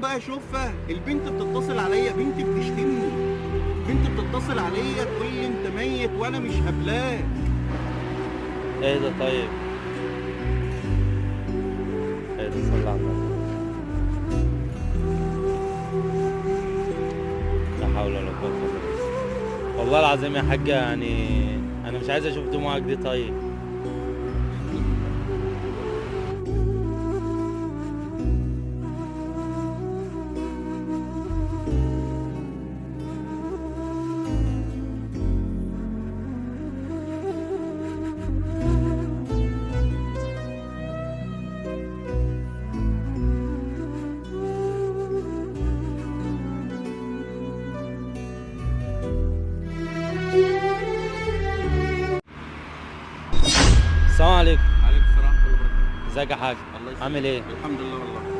بقى شوفها، البنت بتتصل عليا، بنت بتشتمني، بنت بتتصل عليا تقول لي انت ميت وانا مش هبلاك. ايه ده طيب؟ ايه ده؟ صلى على النبي. لا حول ولا قوة الا بالله. والله العظيم يا حاجة، يعني انا مش عايز اشوف دموعك دي. طيب السلام عليكم. عليك السلام ورحمة الله وبركاته. ازيك يا حاج؟ الله يسلمك. عامل ايه؟ الحمد لله والله.